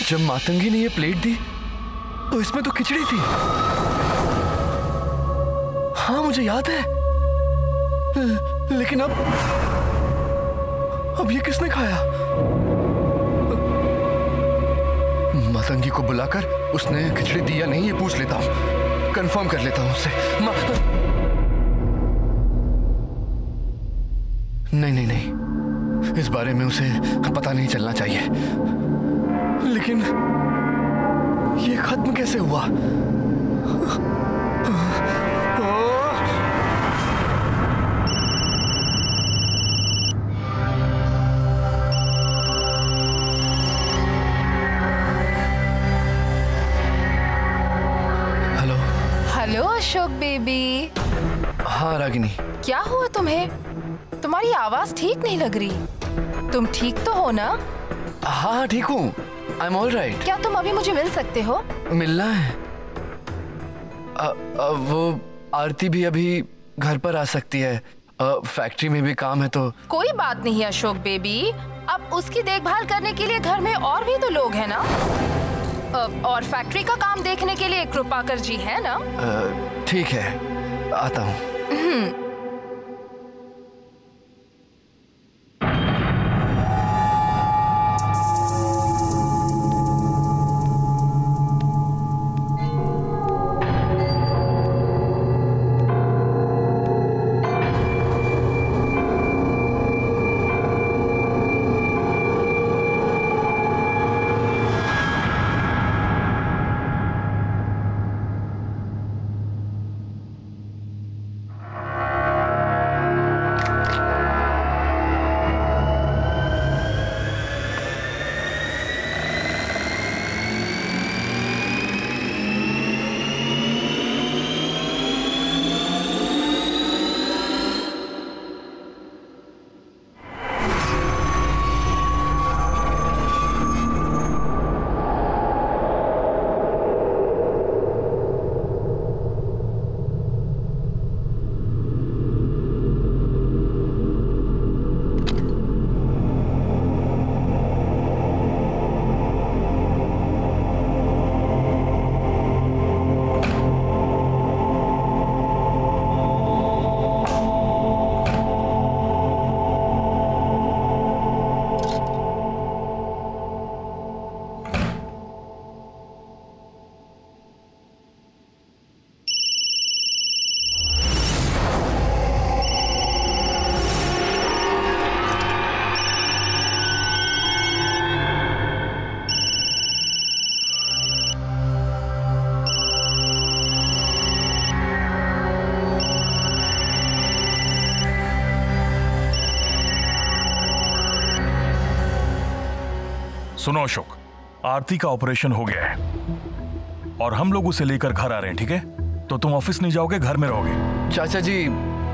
जब मातंगी ने ये प्लेट दी तो इसमें तो खिचड़ी थी। हाँ मुझे याद है, लेकिन अब ये किसने खाया? मातंगी को बुलाकर उसने खिचड़ी दी या नहीं ये पूछ लेता हूँ, कंफर्म कर लेता हूँ उससे। नहीं, इस बारे में उसे पता नहीं चलना चाहिए। लेकिन ये खत्म कैसे हुआ? हेलो। Hello Ashok baby. हाँ रागिनी। क्या हुआ तुम्हें? तुम्हारी आवाज ठीक नहीं लग रही। तुम ठीक तो हो ना? हाँ ठीक हूँ, आई एम ऑल राइट। क्या तुम अभी मुझे मिल सकते हो? मिलना है? वो आरती भी अभी घर पर आ सकती है, फैक्ट्री में भी काम है तो। कोई बात नहीं अशोक बेबी, अब उसकी देखभाल करने के लिए घर में और भी तो लोग हैं ना, और फैक्ट्री का काम देखने के लिए कृपाकर जी है ना। ठीक है, आता हूँ। सुनो अशोक, आरती का ऑपरेशन हो गया है और हम लोग उसे लेकर घर आ रहे हैं, ठीक है? तो तुम ऑफिस नहीं जाओगे, घर में रहोगे। चाचा जी,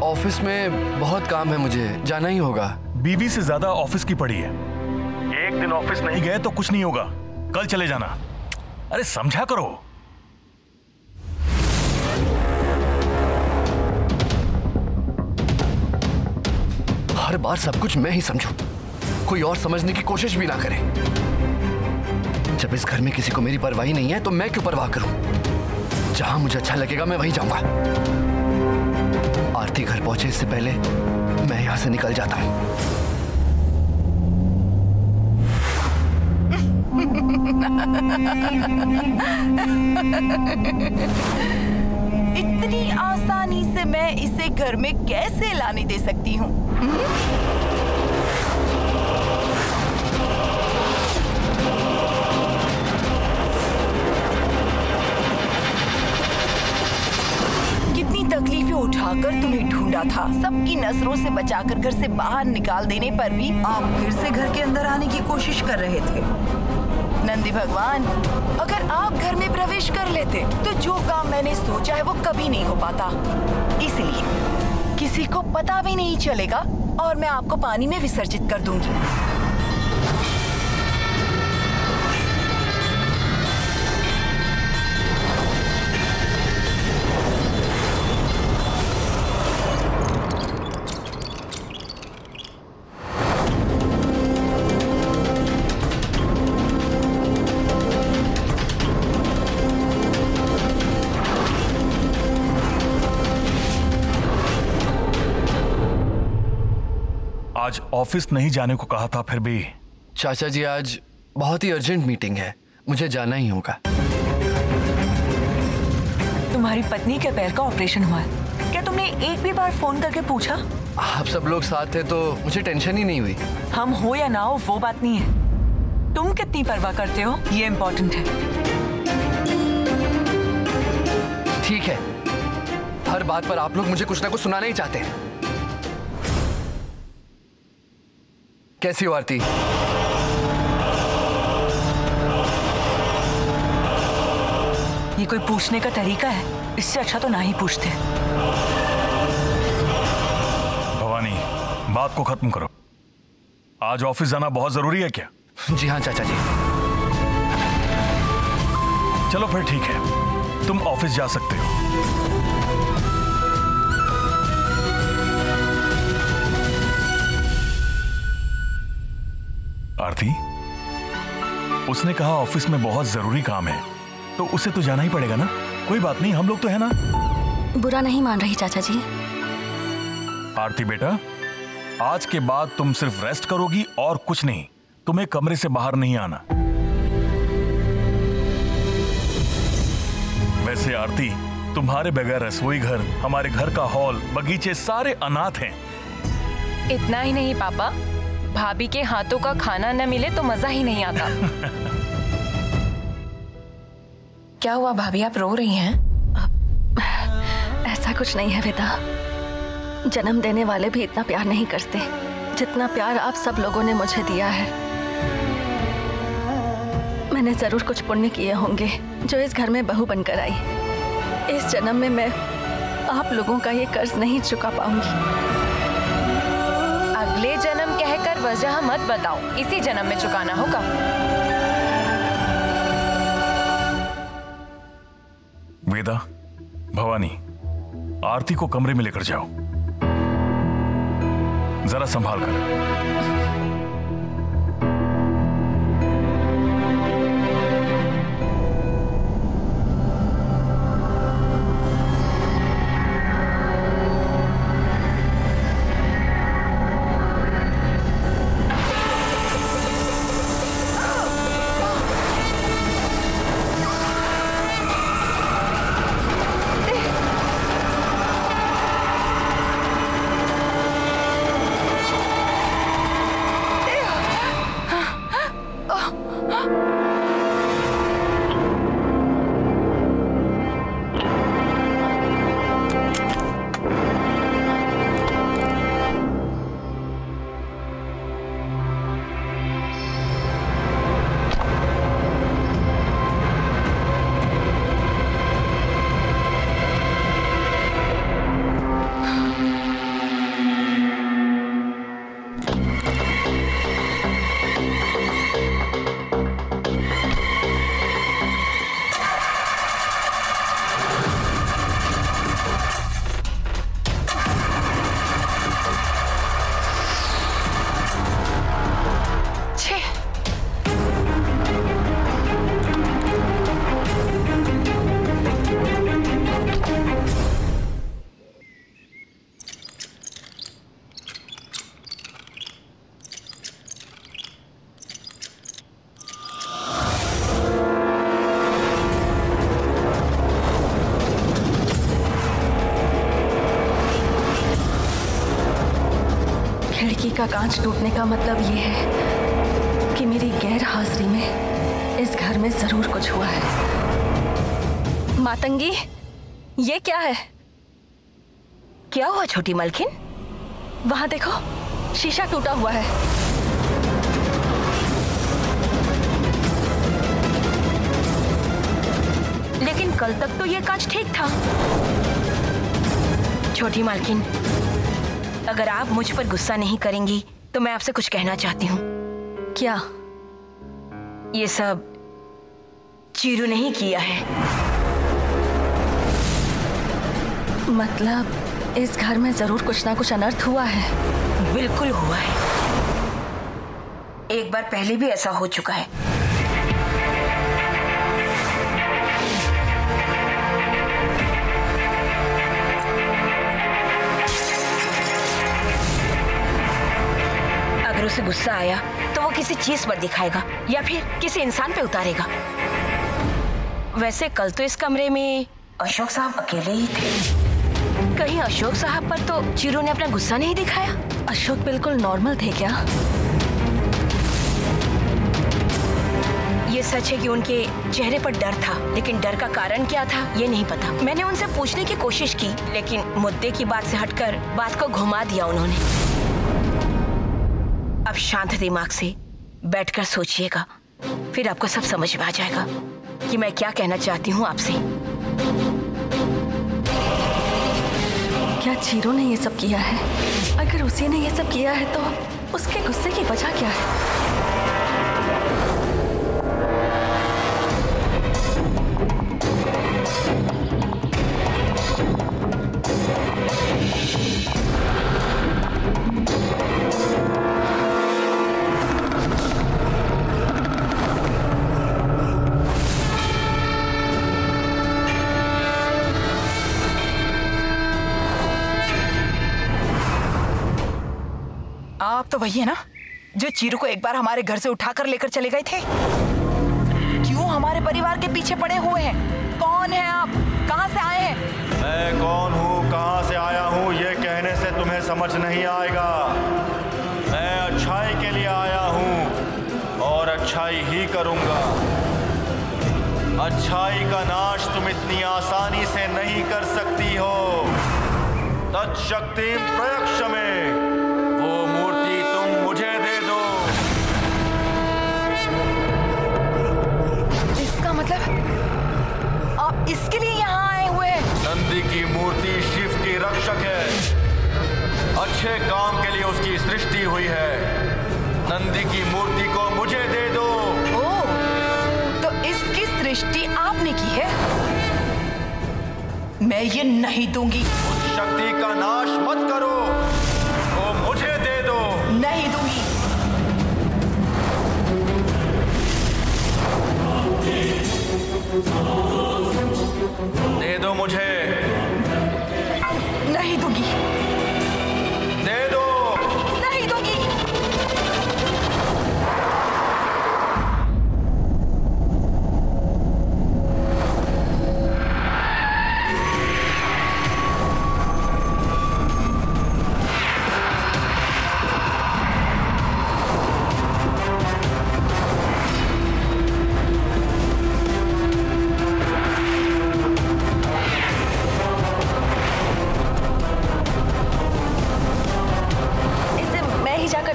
ऑफिस में बहुत काम है, मुझे जाना ही होगा। बीवी से ज्यादा ऑफिस की पड़ी है। एक दिन ऑफिस नहीं गए तो कुछ नहीं होगा, कल चले जाना। अरे समझा करो। हर बार सब कुछ मैं ही समझूं, कोई और समझने की कोशिश भी ना करे। जब इस घर में किसी को मेरी परवाह ही नहीं है तो मैं क्यों परवाह करूं? जहां मुझे अच्छा लगेगा मैं वहीं जाऊंगा। आरती घर पहुंचे इससे पहले मैं यहां से निकल जाता हूं। इतनी आसानी से मैं इसे घर में कैसे लाने दे सकती हूँ? कितनी तकलीफें उठाकर तुम्हें ढूंढा था, सबकी नजरों से बचाकर घर से बाहर निकाल देने पर भी आप फिर से घर के अंदर आने की कोशिश कर रहे थे। नंदी भगवान, अगर आप घर में प्रवेश कर लेते तो जो काम मैंने सोचा है वो कभी नहीं हो पाता। इसलिए किसी को पता भी नहीं चलेगा और मैं आपको पानी में विसर्जित कर दूंगी। आज ऑफिस नहीं जाने को कहा था फिर भी। चाचा जी आज बहुत ही अर्जेंट मीटिंग है, मुझे जाना ही होगा। तुम्हारी पत्नी के पैर का ऑपरेशन हुआ है, क्या तुमने एक भी बार फोन करके पूछा? आप सब लोग साथ थे तो मुझे टेंशन ही नहीं हुई। हम हो या ना हो वो बात नहीं है, तुम कितनी परवाह करते हो ये इम्पोर्टेंट है। ठीक है, हर बात पर आप लोग मुझे कुछ ना कुछ सुनाना ही चाहते हैं। कैसी हो आरती? ये कोई पूछने का तरीका है? इससे अच्छा तो ना ही पूछते। भवानी, बात को खत्म करो। आज ऑफिस जाना बहुत जरूरी है क्या? जी हाँ चाचा जी। चलो फिर ठीक है, तुम ऑफिस जा सकते हो। आरती, उसने कहा ऑफिस में बहुत जरूरी काम है, तो उसे तो जाना ही पड़ेगा ना। कोई बात नहीं, हम लोग तो है ना। बुरा नहीं मान रही चाचा जी। आरती बेटा, आज के बाद तुम सिर्फ रेस्ट करोगी और कुछ नहीं। तुम्हें कमरे से बाहर नहीं आना। वैसे आरती, तुम्हारे बगैर रसोई घर, हमारे घर का हॉल, बगीचे सारे अनाथ हैं। इतना ही नहीं पापा, भाभी के हाथों का खाना न मिले तो मजा ही नहीं आता। क्या हुआ भाभी, आप रो रही हैं? ऐसा कुछ नहीं है वेदा। जन्म देने वाले भी इतना प्यार नहीं करते जितना प्यार आप सब लोगों ने मुझे दिया है। मैंने जरूर कुछ पुण्य किए होंगे जो इस घर में बहू बनकर आई। इस जन्म में मैं आप लोगों का ये कर्ज नहीं चुका पाऊंगी। अगले जन्म कहकर वजह मत बताओ, इसी जन्म में चुकाना होगा। वेदा, भवानी, आरती को कमरे में लेकर जाओ, जरा संभाल कर। खिड़की का कांच टूटने का मतलब ये है कि मेरी गैर हाजिरी में इस घर में जरूर कुछ हुआ है। मातंगी, ये क्या है? क्या हुआ छोटी मलकिन? वहां देखो, शीशा टूटा हुआ है। लेकिन कल तक तो ये कांच ठीक था। छोटी मालकिन, अगर आप मुझ पर गुस्सा नहीं करेंगी तो मैं आपसे कुछ कहना चाहती हूँ। क्या? ये सब चीरू नहीं किया है। मतलब इस घर में जरूर कुछ ना कुछ अनर्थ हुआ है। बिल्कुल हुआ है। एक बार पहले भी ऐसा हो चुका है। गुस्सा आया तो वो किसी चीज पर दिखाएगा या फिर किसी इंसान पे उतारेगा। वैसे कल तो इस कमरे में अशोक साहब अकेले ही थे। कहीं अशोक साहब पर तो चिरू ने अपना गुस्सा नहीं दिखाया? अशोक बिल्कुल नॉर्मल थे क्या? ये सच है कि उनके चेहरे पर डर था, लेकिन डर का कारण क्या था ये नहीं पता। मैंने उनसे पूछने की कोशिश की, लेकिन मुद्दे की बात से हटकर बात को घुमा दिया उन्होंने। अब शांत दिमाग से बैठकर सोचिएगा, फिर आपको सब समझ में आ जाएगा कि मैं क्या कहना चाहती हूँ आपसे। क्या चीरू ने ये सब किया है? अगर उसी ने ये सब किया है तो उसके गुस्से की वजह क्या है? आप तो वही है ना जो चीरू को एक बार हमारे घर से उठाकर लेकर चले गए थे? क्यों हमारे परिवार के पीछे पड़े हुए हैं? कौन है आप? कहां से आए हैं? मैं कौन हूँ, कहां से आया हूँ, ये कहने से तुम्हें समझ नहीं आएगा। मैं अच्छाई के लिए आया हूँ और अच्छाई ही करूँगा। अच्छाई का नाश तुम इतनी आसानी से नहीं कर सकती हो। तत्शक्तिं प्रयक्षमे, वो मूर्ति तुम मुझे दे दो। इसका मतलब आप इसके लिए यहाँ आए हुए हैं? नंदी की मूर्ति शिव की रक्षक है। अच्छे काम के लिए उसकी सृष्टि हुई है। नंदी की मूर्ति को मुझे दे दो। ओह, तो इसकी सृष्टि आपने की है? मैं ये नहीं दूंगी। उस शक्ति का नाश मत करो, वो मुझे दे दो। नहीं दूंगी। दे दो मुझे। नहीं दूंगी। दे दो। नहीं दूंगी।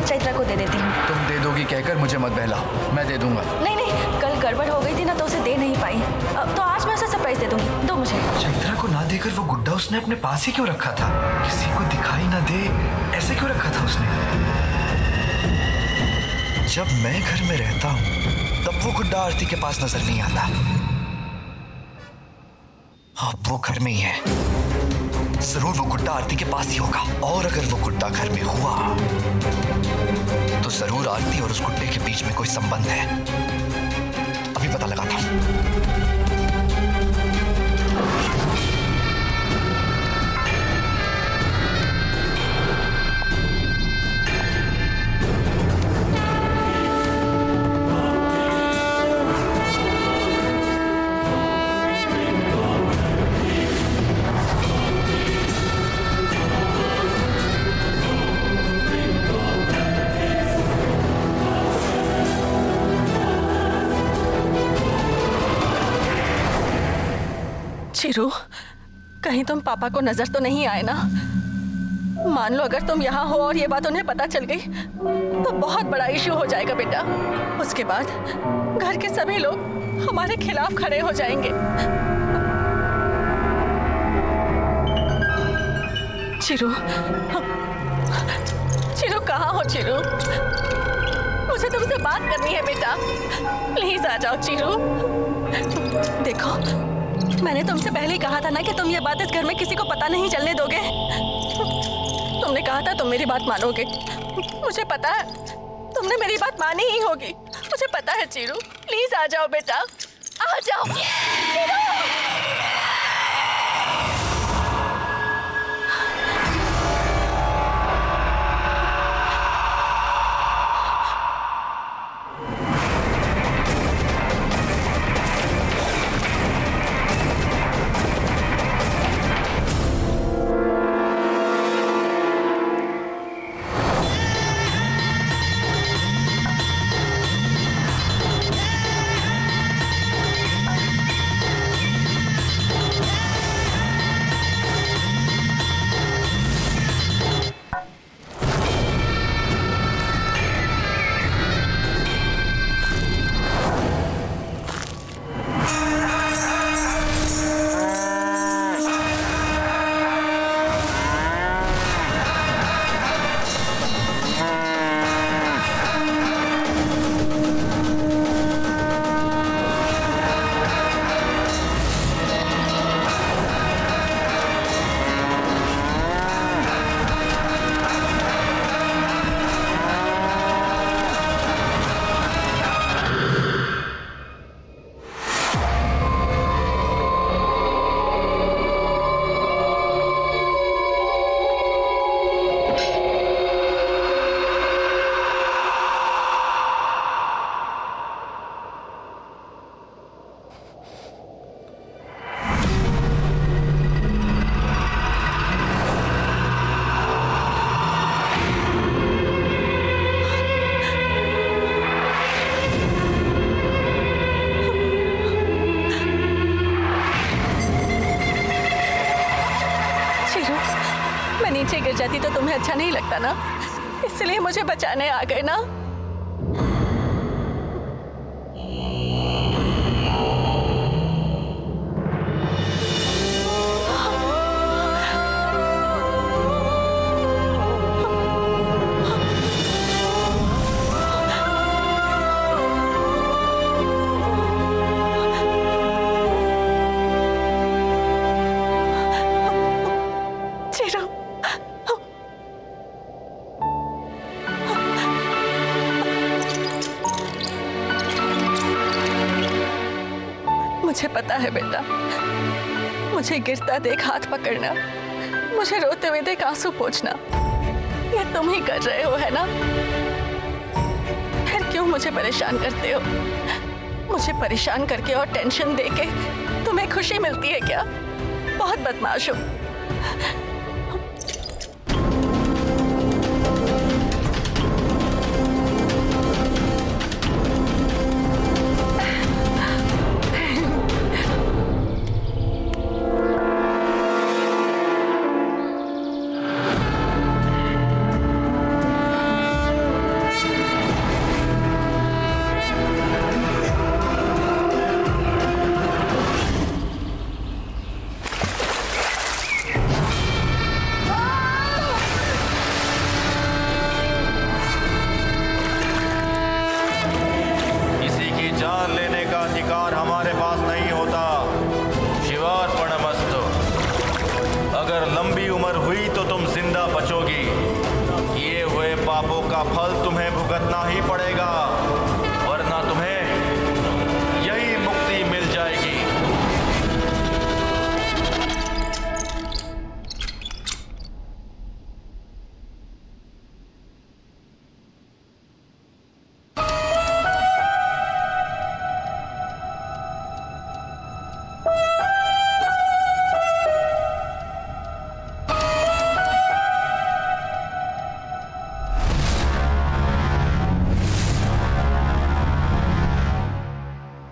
चैत्रा को दे देती हूँ। तुम दे दोगी कहकर मुझे मत बहलाओ, मैं दे दूंगा। नहीं नहीं, कल गड़बड़ हो गई थी ना तो उसे दे नहीं पाई। तो आज मैं उसे सरप्राइज दे दूंगी। दो मुझे। चैत्रा को ना देकर वो गुड्डा उसने अपने पास ही क्यों रखा था? किसी को दिखाई ना दे ऐसे क्यों रखा था उसने? जब मैं घर में रहता हूँ तब वो गुड्डा आरती के पास नजर नहीं आता। अब वो घर में ही है। जरूर वो गुड्डा आरती के पास ही होगा, और अगर वो गुड्डा घर में हुआ तो जरूर आरती और उस गुड्डे के बीच में कोई संबंध है। अभी पता लगाता हूं। चिरू, कहीं तुम पापा को नजर तो नहीं आए ना? मान लो अगर तुम यहाँ हो और ये बात उन्हें पता चल गई तो बहुत बड़ा इश्यू हो जाएगा बेटा। उसके बाद घर के सभी लोग हमारे खिलाफ खड़े हो जाएंगे। चिरू, चिरू कहाँ हो चिरू? मुझे तुमसे बात करनी है बेटा, प्लीज आ जाओ चिरू। देखो, मैंने तुमसे पहले ही कहा था ना कि तुम ये बात इस घर में किसी को पता नहीं चलने दोगे। तुमने कहा था तुम मेरी बात मानोगे। मुझे पता है तुमने मेरी बात मानी ही होगी। मुझे पता है चिरू, प्लीज आ जाओ बेटा, आ जाओ। नीचे गिर जाती तो तुम्हें अच्छा नहीं लगता ना, इसलिए मुझे बचाने आ गए ना। मुझे पता है बेटा, मुझे गिरता देख हाथ पकड़ना, मुझे रोते हुए देख आंसू पोंछना, ये तुम ही कर रहे हो, है ना? फिर क्यों मुझे परेशान करते हो? मुझे परेशान करके और टेंशन देके तुम्हें खुशी मिलती है क्या? बहुत बदमाश हो।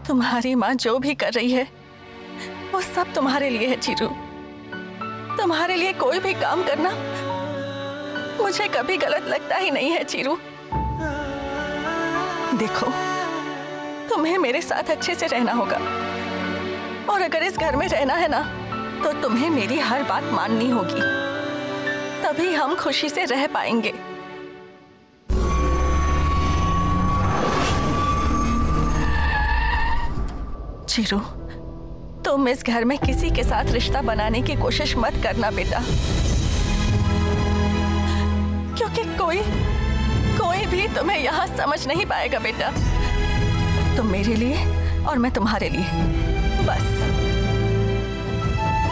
तुम्हारी माँ जो भी कर रही है वो सब तुम्हारे लिए है चीरू। तुम्हारे लिए कोई भी काम करना मुझे कभी गलत लगता ही नहीं है चीरू। देखो, तुम्हें मेरे साथ अच्छे से रहना होगा और अगर इस घर में रहना है ना तो तुम्हें मेरी हर बात माननी होगी, तभी हम खुशी से रह पाएंगे। चीरू, तुम इस घर में किसी के साथ रिश्ता बनाने की कोशिश मत करना बेटा, क्योंकि कोई भी तुम्हें यहाँ समझ नहीं पाएगा बेटा। तुम मेरे लिए और मैं तुम्हारे लिए, बस।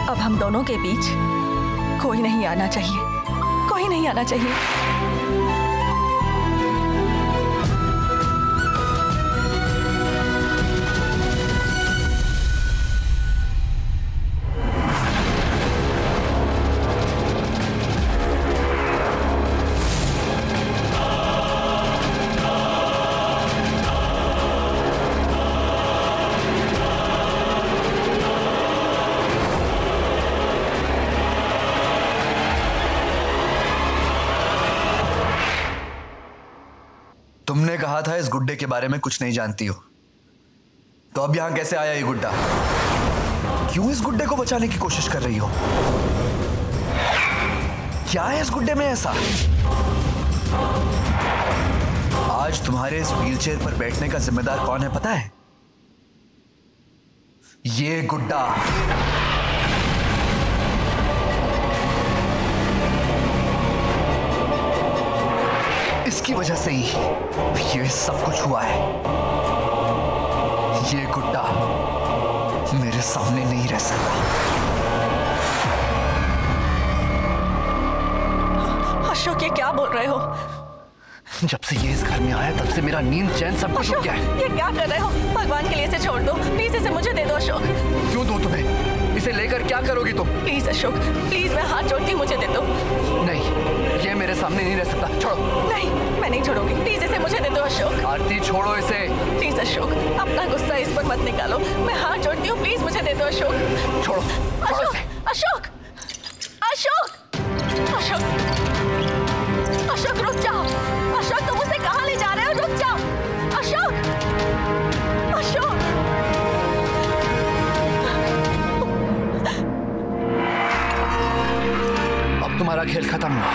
अब हम दोनों के बीच कोई नहीं आना चाहिए, कोई नहीं आना चाहिए। तुमने कहा था इस गुड्डे के बारे में कुछ नहीं जानती हो, तो अब यहां कैसे आया ये गुड्डा? क्यों इस गुड्डे को बचाने की कोशिश कर रही हो? क्या है इस गुड्डे में ऐसा? आज तुम्हारे इस व्हीलचेयर पर बैठने का जिम्मेदार कौन है पता है? ये गुड्डा। इसकी वजह से ही ये सब कुछ हुआ है। ये गुड्डा मेरे सामने नहीं रह सकता। अशोक, ये क्या बोल रहे हो? जब से ये इस घर में आया तब से मेरा नींद चैन सब कुछ हो गया है। ये क्या कर रहे हो? भगवान के लिए इसे छोड़ दो प्लीज, इसे मुझे दे दो अशोक। क्यों दूं तुम्हें? इसे लेकर क्या करोगी तुम? प्लीज अशोक, प्लीज, मैं हाथ जोड़ती हूँ, मुझे दे दो। नहीं, ये मेरे सामने नहीं रह सकता। छोड़ो। नहीं, मैं नहीं छोड़ूंगी, प्लीज इसे मुझे दे दो अशोक। आरती छोड़ो इसे। प्लीज अशोक, अपना गुस्सा इस पर मत निकालो, मैं हाथ जोड़ती हूँ, प्लीज मुझे दे दो अशोक। छोड़ो, छोड़ो इसे। अशोक, अशोक, अशोक, अशोक रुक जाओ। अशोक तुम उसे कहाँ ले जा रहे हो? रुक जाओ अशोक, अशोक। अब तुम्हारा खेल खत्म हुआ।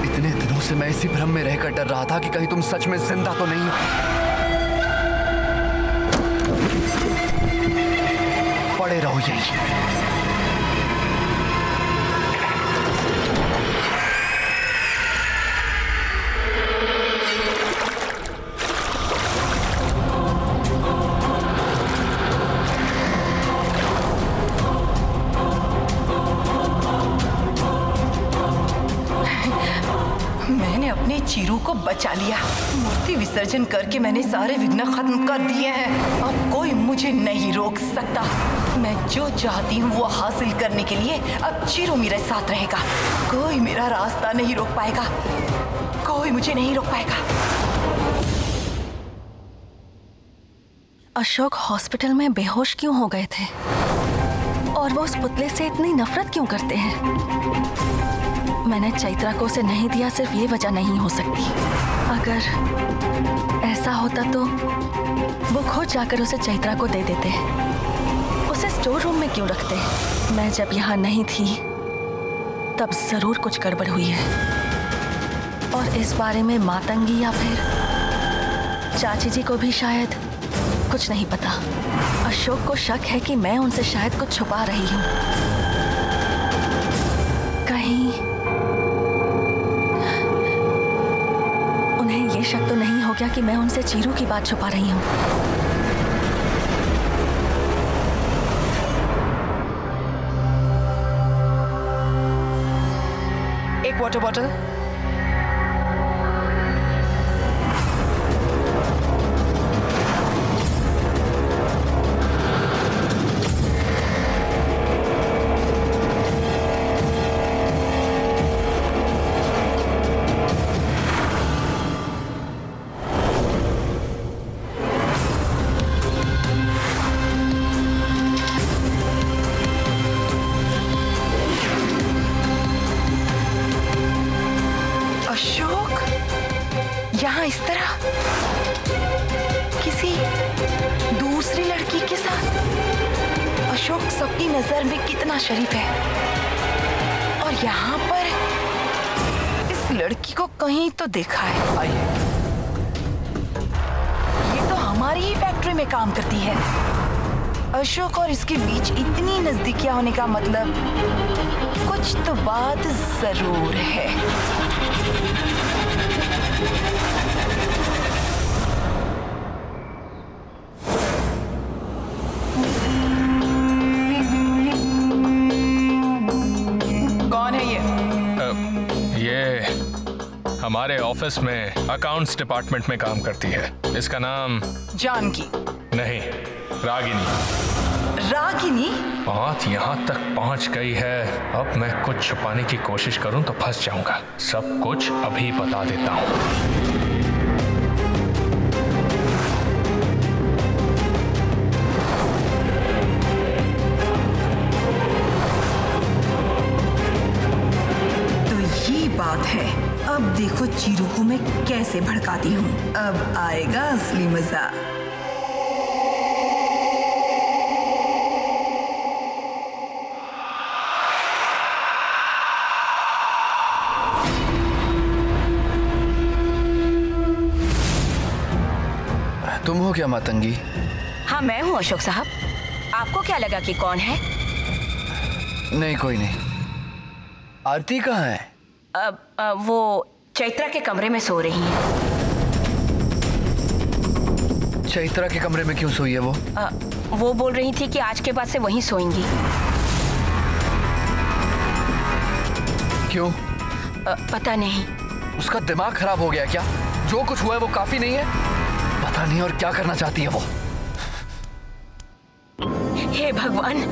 इतने दिनों से मैं इसी भ्रम में रहकर डर रहा था कि कहीं तुम सच में जिंदा तो नहीं हो। पड़े रहो यही। मैंने अपने चीरू को बचा लिया। मूर्ति विसर्जन करके मैंने सारे विघ्न खत्म कर दिए हैं। अब कोई मुझे नहीं रोक सकता। मैं जो चाहती हूँ वो हासिल करने के लिए अब चीरू मेरे साथ रहेगा। कोई मेरा रास्ता नहीं रोक पाएगा, कोई मुझे नहीं रोक पाएगा। अशोक हॉस्पिटल में बेहोश क्यों हो गए थे? और वो उस पुतले से इतनी नफरत क्यों करते हैं? मैंने चैत्रा को उसे नहीं दिया सिर्फ ये वजह नहीं हो सकती। अगर ऐसा होता तो वो खुद जाकर उसे चैत्रा को दे देते। उसे स्टोर रूम में क्यों रखते? मैं जब यहाँ नहीं थी तब जरूर कुछ गड़बड़ हुई है। और इस बारे में मातंगी या फिर चाची जी को भी शायद कुछ नहीं पता। अशोक को शक है कि मैं उनसे शायद कुछ छुपा रही हूँ। कहीं उन्हें ये शक तो नहीं हो गया कि मैं उनसे चीरू की बात छुपा रही हूँ। एक वाटर बॉटल। यहाँ इस तरह किसी दूसरी लड़की के साथ। अशोक सबकी नजर में कितना शरीफ है, और यहाँ पर इस लड़की को कहीं तो देखा है। आइए। ये तो हमारी ही फैक्ट्री में काम करती है। अशोक और इसके बीच इतनी नजदीकियां होने का मतलब कुछ तो बात जरूर है। कौन है ये हमारे ऑफिस में अकाउंट्स डिपार्टमेंट में काम करती है। इसका नाम जानकी नहीं, रागिनी। रागिनी? बात यहाँ तक पहुँच गई है, अब मैं कुछ छुपाने की कोशिश करूँ तो फंस जाऊंगा। सब कुछ अभी बता देता हूँ। बात है, अब देखो चीरू को मैं कैसे भड़काती हूँ। अब आएगा असली मजा। तुम हो क्या मातंगी? हाँ मैं हूँ अशोक साहब। आपको क्या लगा कि कौन है? नहीं कोई नहीं। आरती कहाँ है? वो चैत्रा के कमरे में सो रही है। चैत्रा के कमरे में क्यों सोई है वो? वो बोल रही थी कि आज के बाद से वहीं सोएंगी। क्यों? पता नहीं। उसका दिमाग खराब हो गया क्या? जो कुछ हुआ है वो काफी नहीं है? पता नहीं और क्या करना चाहती है वो। हे भगवान,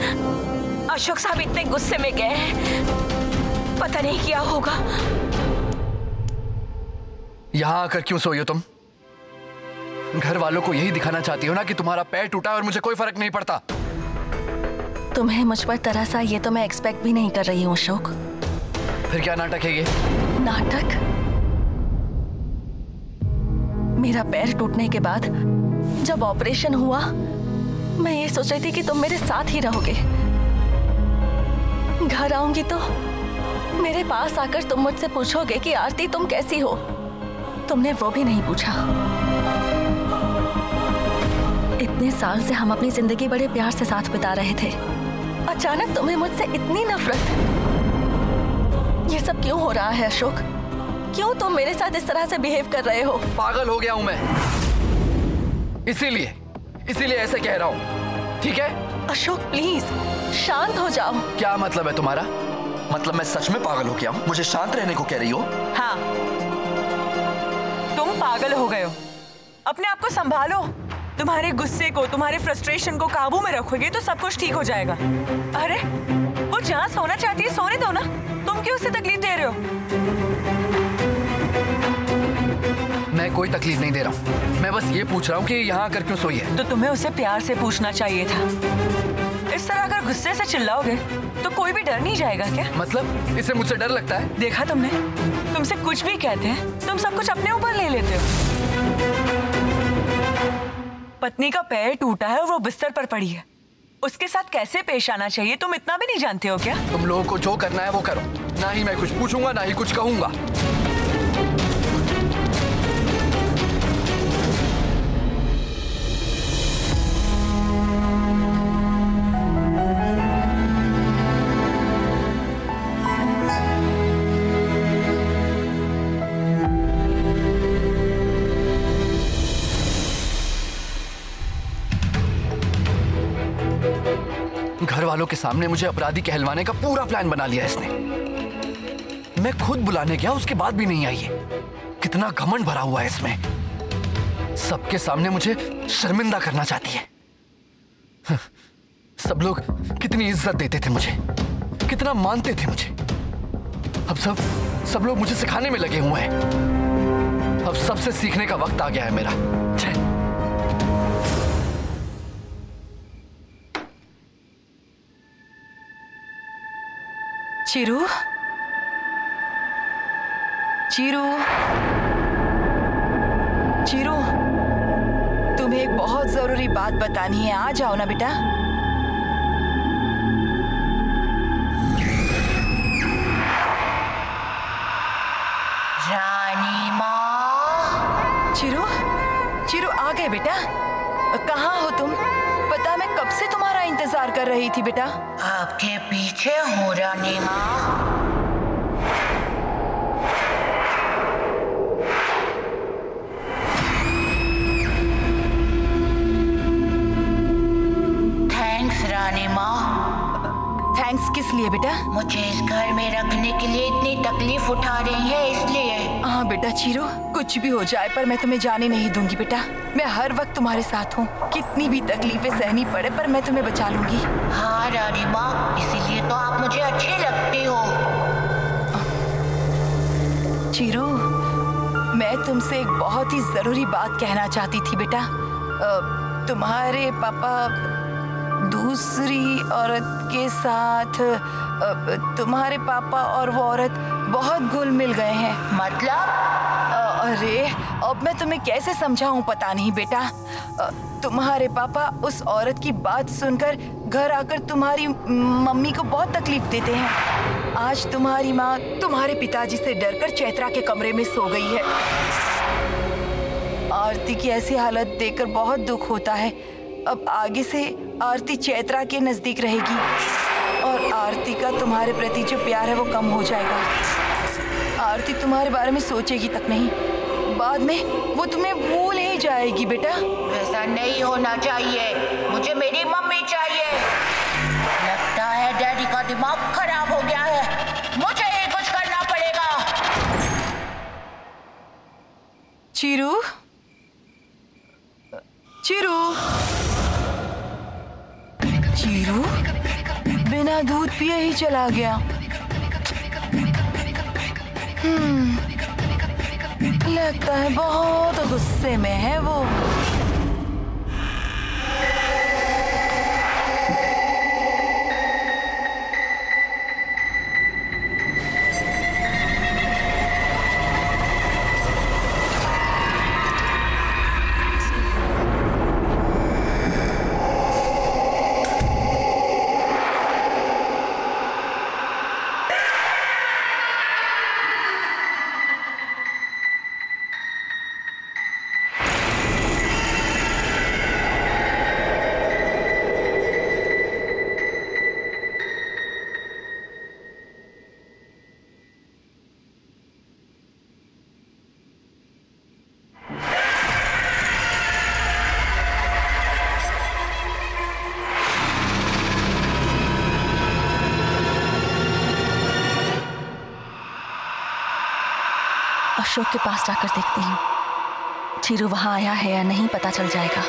अशोक साहब इतने गुस्से में गए हैं, पता नहीं क्या होगा। यहाँ आकर क्यों सोई हो तुम? घर वालों को यही दिखाना चाहती हो ना कि तुम्हारा पैर टूटा और मुझे कोई फर्क नहीं पड़ता। तुम्हें मुझ पर तरस आए ये तो मैं एक्सपेक्ट भी नहीं कर रही हूँ अशोक। फिर क्या नाटक है ये? नाटक? मेरा पैर टूटने के बाद जब ऑपरेशन हुआ, मैं ये सोच रही थी कि तुम मेरे साथ ही रहोगे। घर आऊंगी तो मेरे पास आकर तुम मुझसे पूछोगे कि आरती तुम कैसी हो। तुमने वो भी नहीं पूछा। इतने साल से हम अपनी जिंदगी बड़े प्यार से साथ बिता रहे थे, अचानक तुम्हें मुझसे इतनी नफरत। ये सब क्यों हो रहा है अशोक? क्यों तुम मेरे साथ इस तरह से बिहेव कर रहे हो? पागल हो गया हूं मैं, इसीलिए ऐसे कह रहा हूं, ठीक है? अशोक प्लीज शांत हो जाओ। क्या मतलब है तुम्हारा? मतलब मैं सच में पागल हो गया हूं? मुझे शांत रहने को कह रही हो? हाँ, तुम पागल हो गए हो। अपने आप को संभालो। तुम्हारे गुस्से को, तुम्हारे फ्रस्ट्रेशन को काबू में रखोगे तो सब कुछ ठीक हो जाएगा। अरे वो जहाँ सोना चाहती है सोने दो ना, तुम क्यों उसे तकलीफ दे रहे हो? मैं कोई तकलीफ नहीं दे रहा हूँ, मैं बस ये पूछ रहा हूँ कि यहाँ आकर क्यों सोई है? तो तुम्हें उसे प्यार से पूछना चाहिए था। इस तरह अगर गुस्से से चिल्लाओगे तो कोई भी डर नहीं जाएगा क्या? मतलब इसे मुझसे डर लगता है? देखा तुमने, तुमसे कुछ भी कहते हैं तुम सब कुछ अपने ऊपर ले लेते हो। पत्नी का पैर टूटा है और वो बिस्तर पर पड़ी है, उसके साथ कैसे पेश आना चाहिए तुम इतना भी नहीं जानते हो क्या? तुम लोगों को जो करना है वो करो, ना ही मैं कुछ पूछूंगा ना ही कुछ कहूंगा। घर वालों के सामने मुझे अपराधी कहलवाने का पूरा प्लान बना लिया इसने। मैं खुद बुलाने गया, उसके बाद भी नहीं आई है। कितना घमंड भरा हुआ है इसमें। सबके सामने मुझे शर्मिंदा करना चाहती है। सब लोग कितनी इज्जत देते थे मुझे, कितना मानते थे मुझे। अब सब लोग मुझे सिखाने में लगे हुए हैं। अब सबसे सीखने का वक्त आ गया है मेरा। चिरू, चिरू, चिरू, तुम्हें एक बहुत जरूरी बात बतानी है। आ जाओ ना बेटा। रानी माँ। चिरू, चिरू आ गए बेटा। कहाँ हो तुम? पता मैं कब से तुम्हारा इंतजार कर रही थी बेटा। आपके पीछे हूँ रानी माँ। थैंक्स रानी माँ। थैंक्स किस लिए बेटा? मुझे इस घर में रखने के लिए इतनी तकलीफ उठा रही है इसलिए। हाँ बेटा चिरू, कुछ भी हो जाए पर मैं तुम्हें जाने नहीं दूंगी बेटा। मैं हर वक्त तुम्हारे साथ हूँ। कितनी भी तकलीफें सहनी पड़े पर मैं तुम्हें बचा लूंगी। हाँ रानी माँ, इसीलिए तो आप मुझे अच्छी लगती हो। चिरू, मैं तुमसे एक बहुत ही जरूरी बात कहना चाहती थी बेटा। तुम्हारे पापा दूसरी औरत के साथ, तुम्हारे पापा और वो औरत बहुत घुल मिल गए हैं। मतलब? अरे अब मैं तुम्हें कैसे समझाऊं पता नहीं बेटा। तुम्हारे पापा उस औरत की बात सुनकर घर आकर तुम्हारी मम्मी को बहुत तकलीफ देते हैं। आज तुम्हारी माँ तुम्हारे पिताजी से डरकर चैत्रा के कमरे में सो गई है। आरती की ऐसी हालत देखकर बहुत दुख होता है। अब आगे से आरती चैत्रा के नजदीक रहेगी और आरती का तुम्हारे प्रति जो प्यार है वो कम हो जाएगा। आरती तुम्हारे बारे में सोचेगी तक नहीं, बाद में वो तुम्हें भूल ही जाएगी बेटा। ऐसा नहीं होना चाहिए, मुझे मेरी मम्मी चाहिए। लगता है डैडी का दिमाग खराब हो गया है, मुझे ही कुछ करना पड़ेगा। चिरू, चिरू, चिरू बिना दूध पिए ही चला गया। लगता है बहुत गुस्से में है वो। अशोक के पास जाकर देखती हूँ। चीरू वहां आया है या नहीं पता चल जाएगा।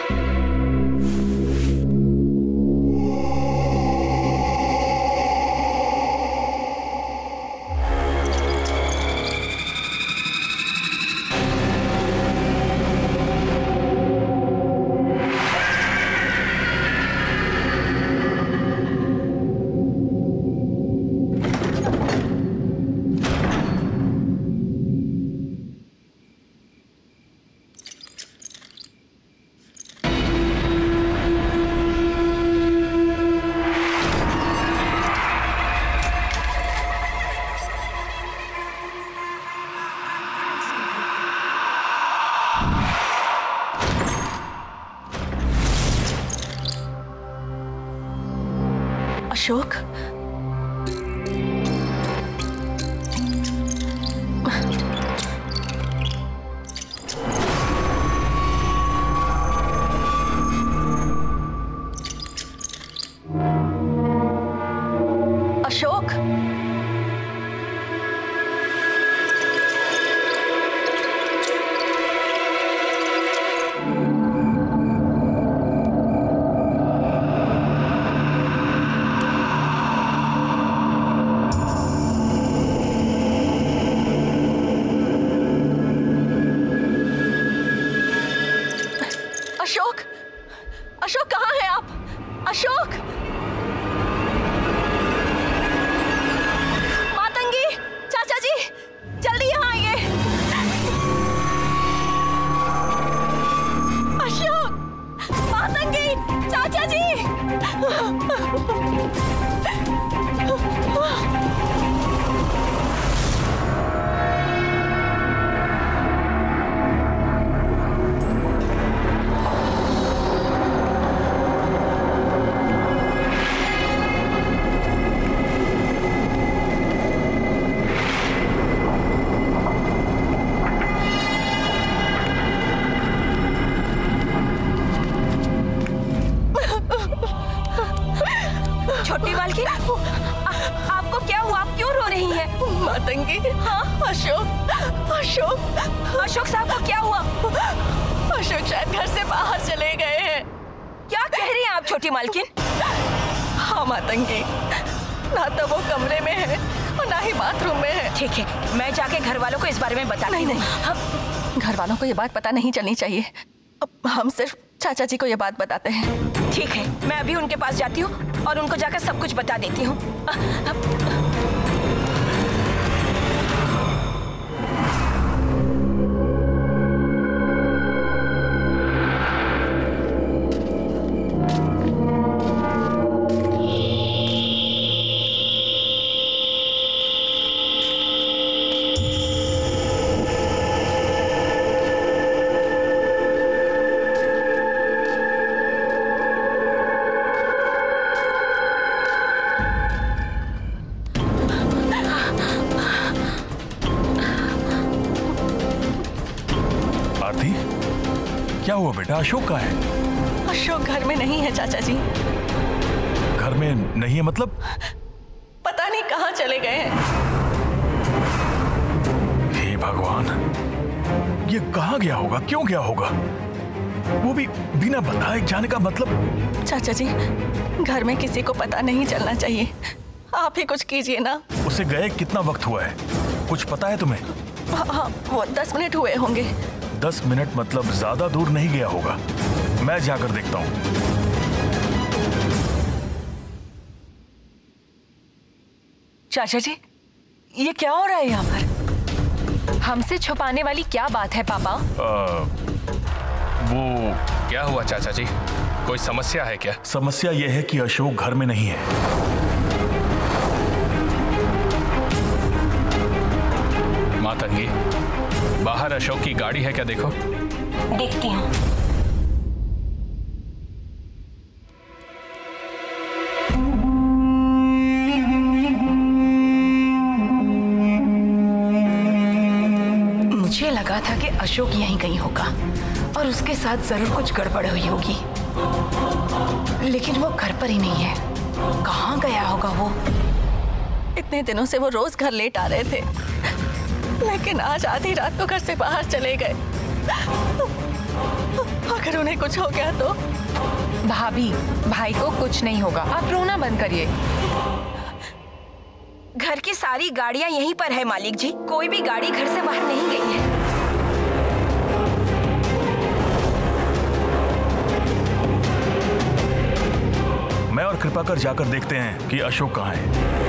अशोक, अशोक, अशोक, अशोक कहाँ हैं आप? अशोक, मातंगी, चाचा जी, जल्दी यहाँ आइए। अशोक, मातंगी, चाचा जी। छोटी मालकिन, आपको क्या हुआ? आप क्यों रो रही हैं? मातंगी, हाँ? अशोक, अशोक, अशोक साहब को क्या हुआ? अशोक शायद घर से बाहर चले गए हैं। क्या कह रही हैं आप छोटी मालकिन? हाँ मातंगी, ना तो वो कमरे में है और ना ही बाथरूम में है। ठीक है, मैं जाके घर वालों को इस बारे में बताती हूँ। नहीं, घर वालों को ये बात पता नहीं चलनी चाहिए। अब हम सिर्फ चाचा जी को ये बात बताते हैं। ठीक है, मैं अभी उनके पास जाती हूँ और उनको जाकर सब कुछ बता देती हूँ। क्या हुआ बेटा? अशोक कहाँ है? अशोक घर में नहीं है चाचा जी। घर में नहीं है मतलब? पता नहीं कहाँ चले गए हैं। हे भगवान, ये कहाँ गया होगा? क्यों गया होगा? वो भी बिना बताए जाने का मतलब? चाचा जी, घर में किसी को पता नहीं चलना चाहिए। आप ही कुछ कीजिए ना। उसे गए कितना वक्त हुआ है? कुछ पता है तुम्हें? हाँ, वो 10 मिनट हुए होंगे। 10 मिनट मतलब ज्यादा दूर नहीं गया होगा। मैं जाकर देखता हूँ। चाचा जी, ये क्या हो रहा है यहाँ पर? हमसे छुपाने वाली क्या बात है पापा? वो क्या हुआ चाचा जी? कोई समस्या है क्या? समस्या यह है कि अशोक घर में नहीं है। मातंगी, बाहर अशोक की गाड़ी है क्या? देखो। देखती हूँ। मुझे लगा था कि अशोक यहीं कहीं होगा और उसके साथ जरूर कुछ गड़बड़ हुई होगी, लेकिन वो घर पर ही नहीं है। कहाँ गया होगा वो? इतने दिनों से वो रोज घर लेट आ रहे थे, लेकिन आज आधी रात को घर से बाहर चले गए। अगर उन्हें कुछ हो गया तो? भाभी, भाई को कुछ नहीं होगा, आप रोना बंद करिए। घर की सारी गाड़ियां यहीं पर है मालिक जी, कोई भी गाड़ी घर से बाहर नहीं गई है। मैं और कृपाकर जाकर देखते हैं कि अशोक कहाँ है।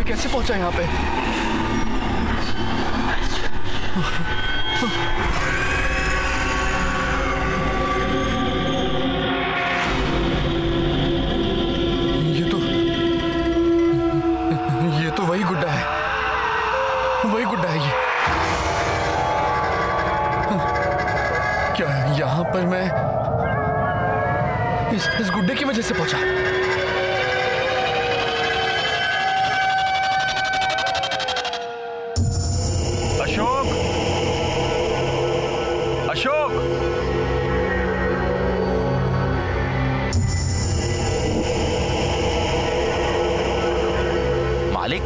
कैसे पहुंचा यहाँ पे? ये तो वही गुड्डा है, वही गुड्डा है ये। क्या यहाँ पर मैं इस गुड्डे की वजह से पहुंचा? अशोक, अशोक,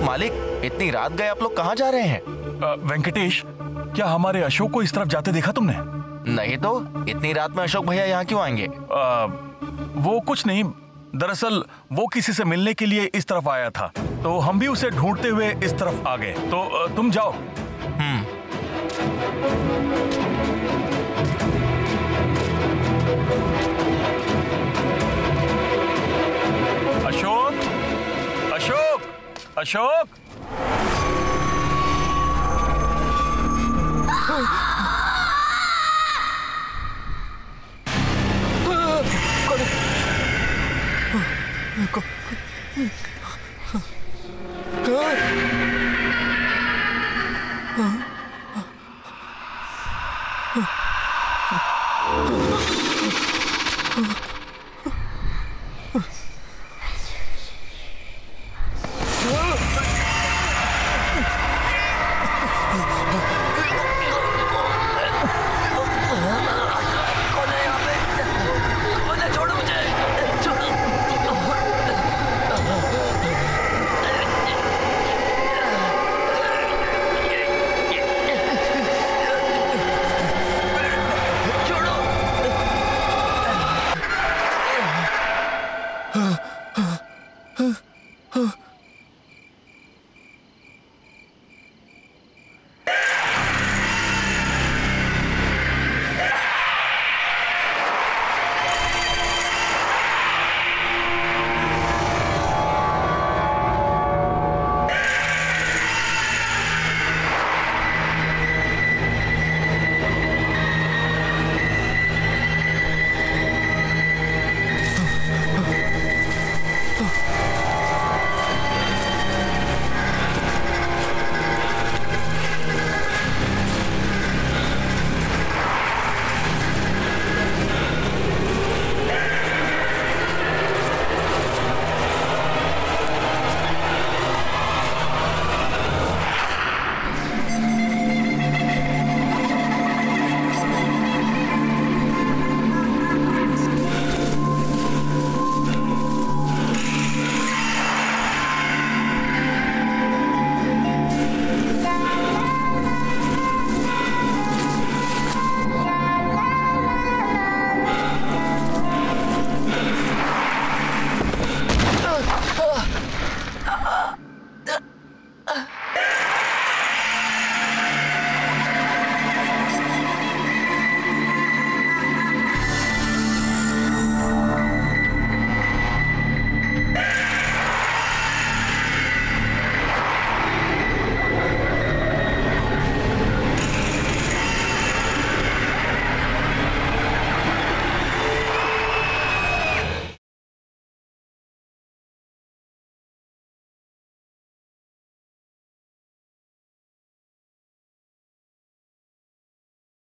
मालिक, इतनी रात गए, आप लोग कहाँ जा रहे हैं? वेंकटेश, क्या हमारे अशोक को इस तरफ जाते देखा तुमने? नहीं तो, इतनी रात में अशोक भैया यहाँ क्यों आएंगे? वो कुछ नहीं, दरअसल वो किसी से मिलने के लिए इस तरफ आया था, तो हम भी उसे ढूंढते हुए इस तरफ आ गए। तो तुम जाओ। अशोक, अशोक, अशोक। छोड़ो।